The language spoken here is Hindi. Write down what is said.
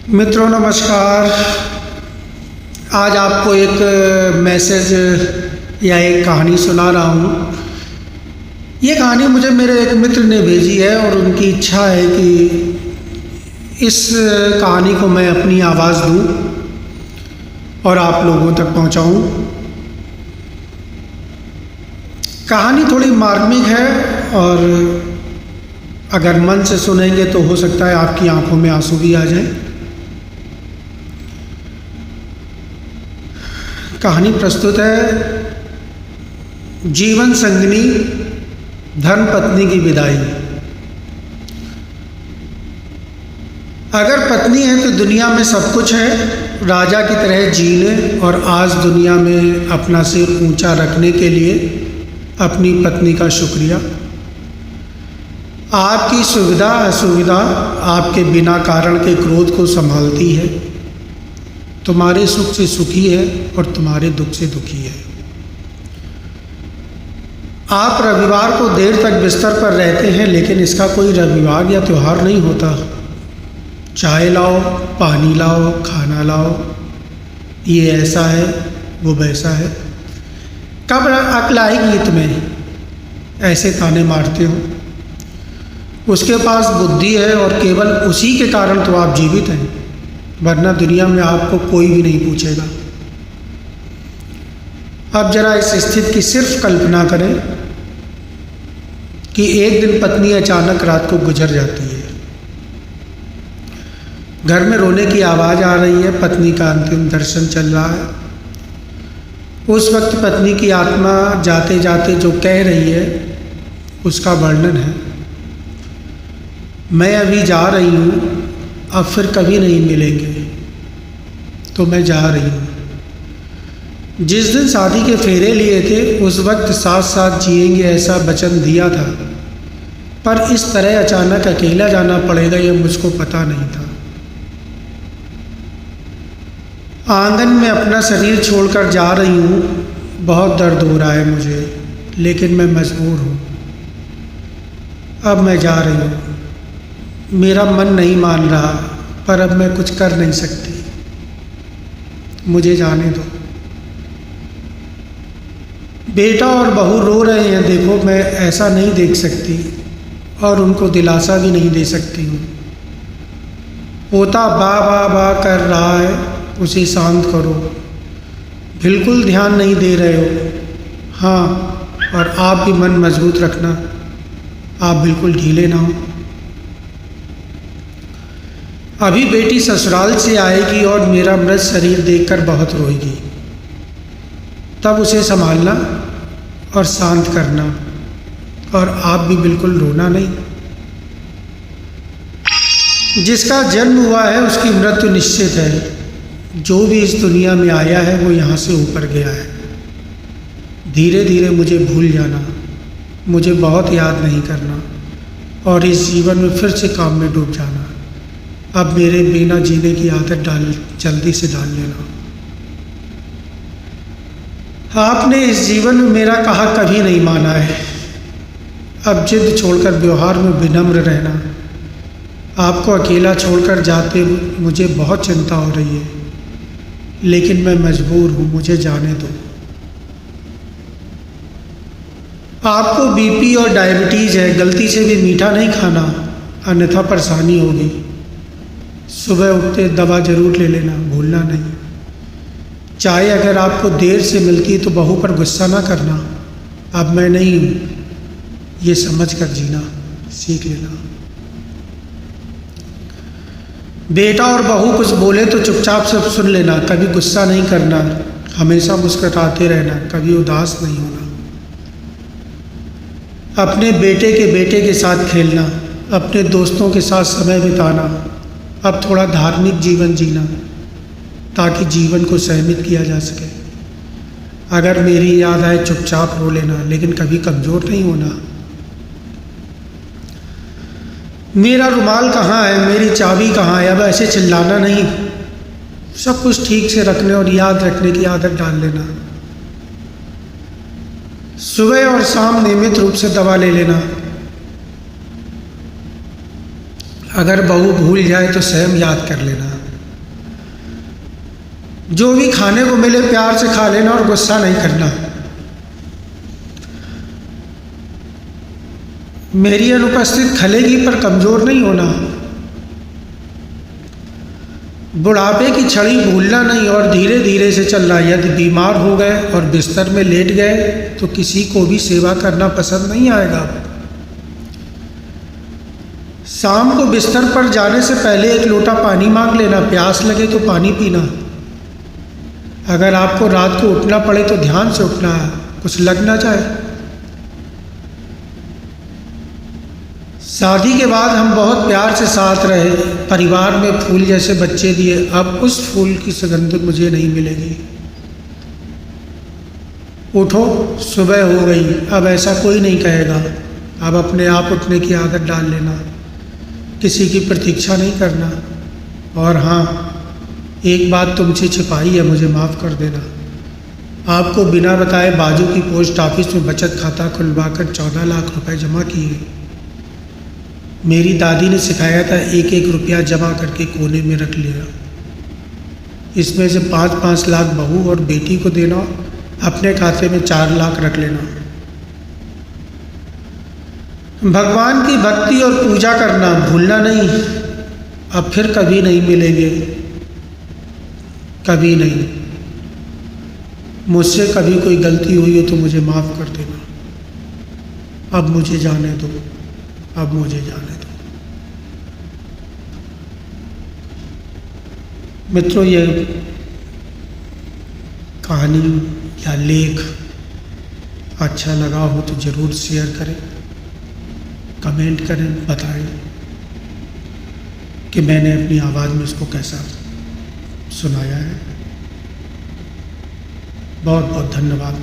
मित्रों नमस्कार। आज आपको एक मैसेज या एक कहानी सुना रहा हूँ। ये कहानी मुझे मेरे एक मित्र ने भेजी है और उनकी इच्छा है कि इस कहानी को मैं अपनी आवाज़ दूँ और आप लोगों तक पहुँचाऊँ। कहानी थोड़ी मार्मिक है और अगर मन से सुनेंगे तो हो सकता है आपकी आंखों में आंसू भी आ जाएं। कहानी प्रस्तुत है जीवन संगिनी धर्म पत्नी की विदाई। अगर पत्नी है तो दुनिया में सब कुछ है, राजा की तरह जी ले और आज दुनिया में अपना सिर ऊंचा रखने के लिए अपनी पत्नी का शुक्रिया। आपकी सुविधा असुविधा आपके बिना कारण के क्रोध को संभालती है, तुम्हारे सुख से सुखी है और तुम्हारे दुख से दुखी है। आप रविवार को देर तक बिस्तर पर रहते हैं, लेकिन इसका कोई रविवार या त्यौहार नहीं होता। चाय लाओ, पानी लाओ, खाना लाओ, ये ऐसा है वो वैसा है। कब अक्ल आएगी तुम्हें, ऐसे ताने मारते हो। उसके पास बुद्धि है और केवल उसी के कारण तो आप जीवित हैं, वरना दुनिया में आपको कोई भी नहीं पूछेगा। अब जरा इस स्थिति की सिर्फ कल्पना करें कि एक दिन पत्नी अचानक रात को गुजर जाती है। घर में रोने की आवाज़ आ रही है, पत्नी का अंतिम दर्शन चल रहा है। उस वक्त पत्नी की आत्मा जाते जाते जो कह रही है उसका वर्णन है, मैं अभी जा रही हूँ, अब फिर कभी नहीं मिलेंगे, तो मैं जा रही हूँ। जिस दिन शादी के फेरे लिए थे उस वक्त साथ साथ जिएंगे ऐसा वचन दिया था, पर इस तरह अचानक अकेला जाना पड़ेगा यह मुझको पता नहीं था। आंगन में अपना शरीर छोड़कर जा रही हूँ, बहुत दर्द हो रहा है मुझे, लेकिन मैं मजबूर हूँ। अब मैं जा रही हूँ, मेरा मन नहीं मान रहा, पर अब मैं कुछ कर नहीं सकती, मुझे जाने दो। बेटा और बहू रो रहे हैं, देखो मैं ऐसा नहीं देख सकती और उनको दिलासा भी नहीं दे सकती हूँ। पोता बा बा बा कर रहा है, उसे शांत करो, बिल्कुल ध्यान नहीं दे रहे हो। हाँ, और आप भी मन मजबूत रखना, आप बिल्कुल ढीले ना हो। अभी बेटी ससुराल से आएगी और मेरा मृत शरीर देखकर बहुत रोएगी, तब उसे संभालना और शांत करना, और आप भी बिल्कुल रोना नहीं। जिसका जन्म हुआ है उसकी मृत्यु निश्चित है, जो भी इस दुनिया में आया है वो यहाँ से ऊपर गया है। धीरे धीरे मुझे भूल जाना, मुझे बहुत याद नहीं करना और इस जीवन में फिर से काम में डूब जाना। अब मेरे बिना जीने की आदत जल्दी से डाल लेना। आपने इस जीवन में मेरा कहा कभी नहीं माना है, अब जिद छोड़कर व्यवहार में विनम्र रहना। आपको अकेला छोड़कर जाते मुझे बहुत चिंता हो रही है, लेकिन मैं मजबूर हूँ, मुझे जाने दो। आपको बीपी और डायबिटीज़ है, गलती से भी मीठा नहीं खाना, अन्यथा परेशानी होगी। सुबह उठते दवा जरूर ले लेना, भूलना नहीं। चाय अगर आपको देर से मिलती तो बहू पर गुस्सा ना करना, अब मैं नहीं हूँ, ये समझ कर जीना सीख लेना। बेटा और बहू कुछ बोले तो चुपचाप सब सुन लेना, कभी गुस्सा नहीं करना, हमेशा मुस्कुराते रहना, कभी उदास नहीं होना। अपने बेटे के साथ खेलना, अपने दोस्तों के साथ समय बिताना। अब थोड़ा धार्मिक जीवन जीना ताकि जीवन को सहमित किया जा सके। अगर मेरी याद आए चुपचाप रो लेना, लेकिन कभी कमज़ोर नहीं होना। मेरा रुमाल कहाँ है, मेरी चाबी कहाँ है, अब ऐसे चिल्लाना नहीं, सब कुछ ठीक से रखने और याद रखने की आदत डाल लेना। सुबह और शाम नियमित रूप से दवा ले लेना। अगर बहू भूल जाए तो स्वयं याद कर लेना। जो भी खाने को मिले प्यार से खा लेना और गुस्सा नहीं करना। मेरी अनुपस्थित खलेगी पर कमज़ोर नहीं होना। बुढ़ापे की छड़ी भूलना नहीं और धीरे धीरे से चलना। यदि बीमार हो गए और बिस्तर में लेट गए तो किसी को भी सेवा करना पसंद नहीं आएगा। शाम को बिस्तर पर जाने से पहले एक लोटा पानी मांग लेना। प्यास लगे तो पानी पीना। अगर आपको रात को उठना पड़े तो ध्यान से उठना है, कुछ लग ना जाए। शादी के बाद हम बहुत प्यार से साथ रहे, परिवार में फूल जैसे बच्चे दिए। अब उस फूल की सुगंध मुझे नहीं मिलेगी। उठो, सुबह हो गई, अब ऐसा कोई नहीं कहेगा। अब अपने आप उठने की आदत डाल लेना, किसी की प्रतीक्षा नहीं करना। और हाँ, एक बात तुमसे छिपाई है, मुझे माफ़ कर देना। आपको बिना बताए बाजू की पोस्ट ऑफिस में बचत खाता खुलवाकर 14 लाख रुपए जमा किए। मेरी दादी ने सिखाया था एक एक रुपया जमा करके कोने में रख लेना। इसमें से 5-5 लाख बहू और बेटी को देना, अपने खाते में 4 लाख रख लेना। भगवान की भक्ति और पूजा करना भूलना नहीं। अब फिर कभी नहीं मिलेंगे, कभी नहीं। मुझसे कभी कोई गलती हुई हो तो मुझे माफ़ कर देना। अब मुझे जाने दो, अब मुझे जाने दो। मित्रों, ये कहानी या लेख अच्छा लगा हो तो ज़रूर शेयर करें, कमेंट करें, बताएं कि मैंने अपनी आवाज़ में इसको कैसा सुनाया है। बहुत बहुत धन्यवाद।